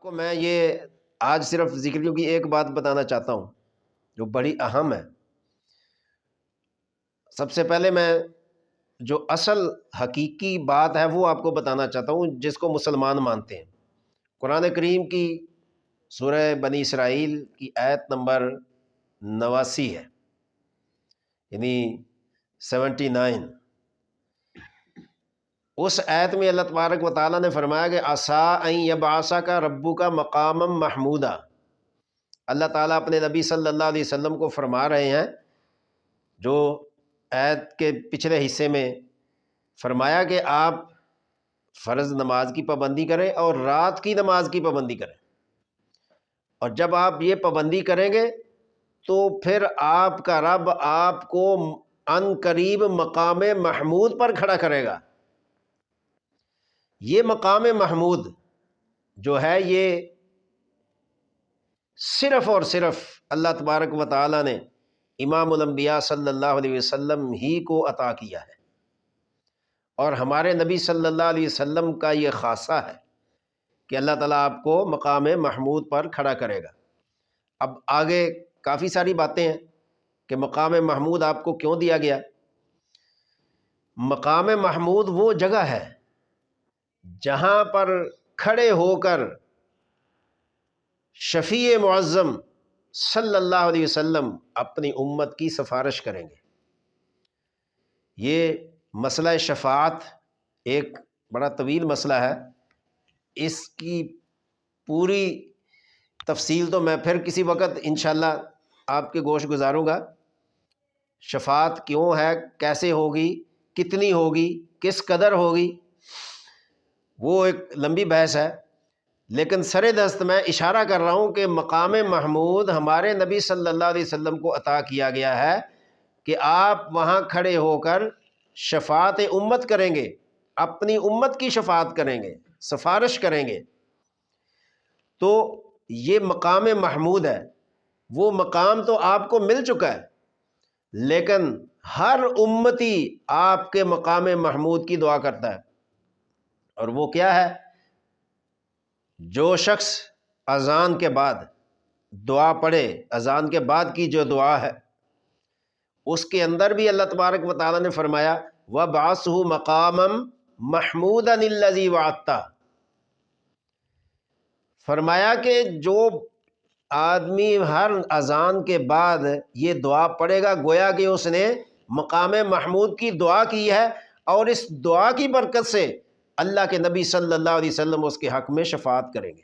کو میں یہ آج صرف ذکریوں کی ایک بات بتانا چاہتا ہوں جو بڑی اہم ہے۔ سب سے پہلے میں جو اصل حقیقی بات ہے وہ آپ کو بتانا چاہتا ہوں جس کو مسلمان مانتے ہیں۔ قرآن کریم کی سورہ بنی اسرائیل کی آیت نمبر 89 ہے، یعنی 79۔ اس آیت میں اللہ تبارک و تعالیٰ نے فرمایا کہ عسیٰ ان یبعثک ربک مقاما محمودا۔ اللہ تعالیٰ اپنے نبی صلی اللہ علیہ وسلم کو فرما رہے ہیں، جو آیت کے پچھلے حصے میں فرمایا کہ آپ فرض نماز کی پابندی کریں اور رات کی نماز کی پابندی کریں، اور جب آپ یہ پابندی کریں گے تو پھر آپ کا رب آپ کو ان قریب مقام محمود پر کھڑا کرے گا۔ یہ مقام محمود جو ہے یہ صرف اور صرف اللہ تبارک و تعالیٰ نے امام الانبیاء صلی اللہ علیہ وسلم ہی کو عطا کیا ہے، اور ہمارے نبی صلی اللہ علیہ وسلم کا یہ خاصہ ہے کہ اللہ تعالیٰ آپ کو مقام محمود پر کھڑا کرے گا۔ اب آگے کافی ساری باتیں ہیں کہ مقام محمود آپ کو کیوں دیا گیا۔ مقام محمود وہ جگہ ہے جہاں پر کھڑے ہو کر شفیع معظم صلی اللہ علیہ وسلم اپنی امت کی سفارش کریں گے۔ یہ مسئلہ شفاعت ایک بڑا طویل مسئلہ ہے، اس کی پوری تفصیل تو میں پھر کسی وقت انشاءاللہ آپ کے گوش گزاروں گا۔ شفاعت کیوں ہے، کیسے ہوگی، کتنی ہوگی، کس قدر ہوگی، وہ ایک لمبی بحث ہے، لیکن سر دست میں اشارہ کر رہا ہوں کہ مقام محمود ہمارے نبی صلی اللہ علیہ وسلم کو عطا کیا گیا ہے کہ آپ وہاں کھڑے ہو کر شفاعت امت کریں گے، اپنی امت کی شفاعت کریں گے، سفارش کریں گے۔ تو یہ مقام محمود ہے، وہ مقام تو آپ کو مل چکا ہے، لیکن ہر امتی آپ کے مقام محمود کی دعا کرتا ہے، اور وہ کیا ہے؟ جو شخص اذان کے بعد دعا پڑھے، اذان کے بعد کی جو دعا ہے اس کے اندر بھی اللہ تبارک و تعالیٰ نے فرمایا وَابْعَثْهُ مَقَامًا مَحْمُودًا الَّذِي وَعَدتَّ۔ فرمایا کہ جو آدمی ہر اذان کے بعد یہ دعا پڑھے گا گویا کہ اس نے مقام محمود کی دعا کی ہے، اور اس دعا کی برکت سے اللہ کے نبی صلی اللہ علیہ وسلم اس کے حق میں شفاعت کریں گے۔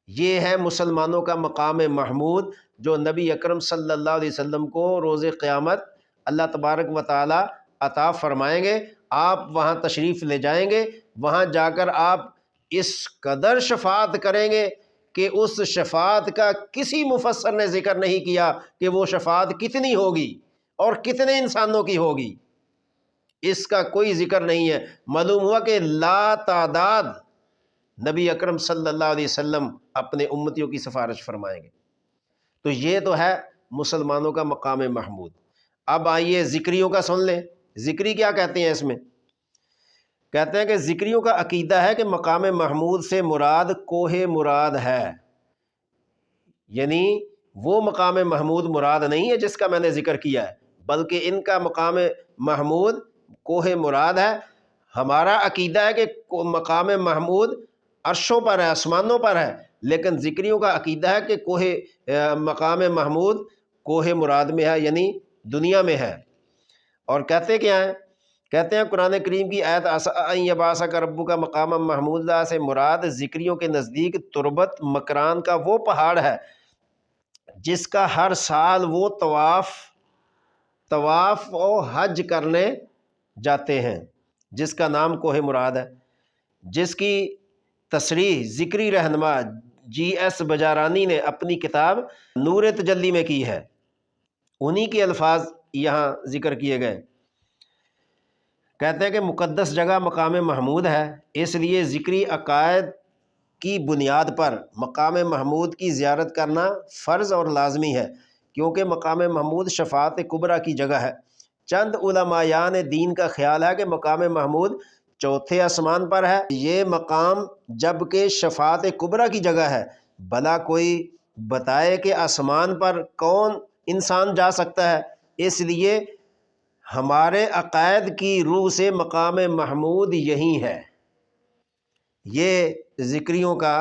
یہ ہے مسلمانوں کا مقام محمود جو نبی اکرم صلی اللہ علیہ وسلم کو روز قیامت اللہ تبارک و تعالی عطا فرمائیں گے۔ آپ وہاں تشریف لے جائیں گے، وہاں جا کر آپ اس قدر شفاعت کریں گے کہ اس شفاعت کا کسی مفسر نے ذکر نہیں کیا کہ وہ شفاعت کتنی ہوگی اور کتنے انسانوں کی ہوگی، اس کا کوئی ذکر نہیں ہے۔ معلوم ہوا کہ لا تعداد نبی اکرم صلی اللہ علیہ وسلم اپنے امتیوں کی سفارش فرمائیں گے۔ تو یہ تو ہے مسلمانوں کا مقام محمود۔ اب آئیے ذکریوں کا سن لیں۔ ذکری کیا کہتے ہیں؟ اس میں کہتے ہیں کہ ذکریوں کا عقیدہ ہے کہ مقام محمود سے مراد کوہ مراد ہے، یعنی وہ مقام محمود مراد نہیں ہے جس کا میں نے ذکر کیا ہے، بلکہ ان کا مقام محمود کوہ مراد ہے۔ ہمارا عقیدہ ہے کہ مقام محمود عرشوں پر ہے، آسمانوں پر ہے، لیکن ذکریوں کا عقیدہ ہے کہ مقام محمود کوہ مراد میں ہے، یعنی دنیا میں ہے۔ اور کہتے کیا ہیں؟ کہتے ہیں قرآن کریم کی آیت ان یبعثک ربک مقاما محمودا سے مراد ذکریوں کے نزدیک تربت مکران کا وہ پہاڑ ہے جس کا ہر سال وہ طواف و حج کرنے جاتے ہیں، جس کا نام کوہ مراد ہے، جس کی تصریح ذکری رہنما جی ایس بجارانی نے اپنی کتاب نور تجلی میں کی ہے۔ انہی کے الفاظ یہاں ذکر کیے گئے۔ کہتے ہیں کہ مقدس جگہ مقام محمود ہے، اس لیے ذکری عقائد کی بنیاد پر مقام محمود کی زیارت کرنا فرض اور لازمی ہے، کیونکہ مقام محمود شفاعت کبریٰ کی جگہ ہے۔ چند علماءان دین کا خیال ہے کہ مقام محمود چوتھے آسمان پر ہے۔ یہ مقام جب کہ شفاعت کبریٰ کی جگہ ہے، بھلا کوئی بتائے کہ آسمان پر کون انسان جا سکتا ہے؟ اس لیے ہمارے عقائد کی روح سے مقام محمود یہی ہے۔ یہ ذکریوں کا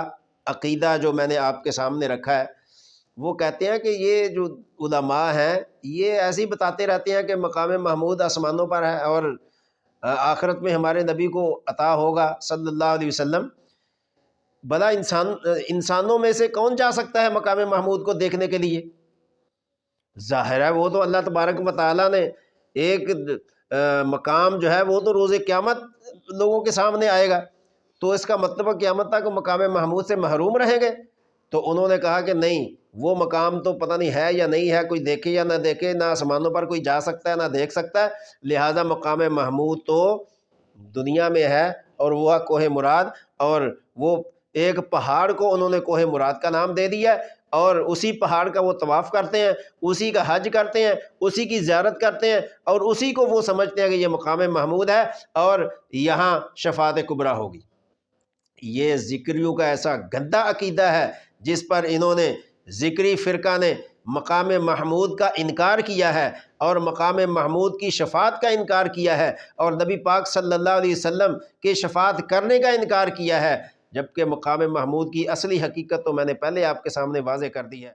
عقیدہ جو میں نے آپ کے سامنے رکھا ہے، وہ کہتے ہیں کہ یہ جو علماء ہیں یہ ایسے ہی بتاتے رہتے ہیں کہ مقام محمود آسمانوں پر ہے اور آخرت میں ہمارے نبی کو عطا ہوگا صلی اللہ علیہ وسلم۔ بھلا انسانوں میں سے کون جا سکتا ہے مقام محمود کو دیکھنے کے لیے؟ ظاہر ہے وہ تو اللہ تبارک و تعالیٰ نے ایک مقام جو ہے وہ تو روز قیامت لوگوں کے سامنے آئے گا، تو اس کا مطلب ہے قیامت تک مقام محمود سے محروم رہیں گے۔ تو انہوں نے کہا کہ نہیں، وہ مقام تو پتہ نہیں ہے یا نہیں ہے، کوئی دیکھے یا نہ دیکھے، نہ آسمانوں پر کوئی جا سکتا ہے نہ دیکھ سکتا ہے، لہٰذا مقام محمود تو دنیا میں ہے، اور وہ کوہ مراد، اور وہ ایک پہاڑ کو انہوں نے کوہ مراد کا نام دے دیا، اور اسی پہاڑ کا وہ طواف کرتے ہیں، اسی کا حج کرتے ہیں، اسی کی زیارت کرتے ہیں، اور اسی کو وہ سمجھتے ہیں کہ یہ مقام محمود ہے اور یہاں شفاعت کبریٰ ہوگی۔ یہ ذکریوں کا ایسا گندا عقیدہ ہے جس پر انہوں نے، ذکری فرقہ نے، مقام محمود کا انکار کیا ہے اور مقام محمود کی شفاعت کا انکار کیا ہے، اور نبی پاک صلی اللہ علیہ وسلم کے شفاعت کرنے کا انکار کیا ہے، جبکہ مقام محمود کی اصلی حقیقت تو میں نے پہلے آپ کے سامنے واضح کر دی ہے۔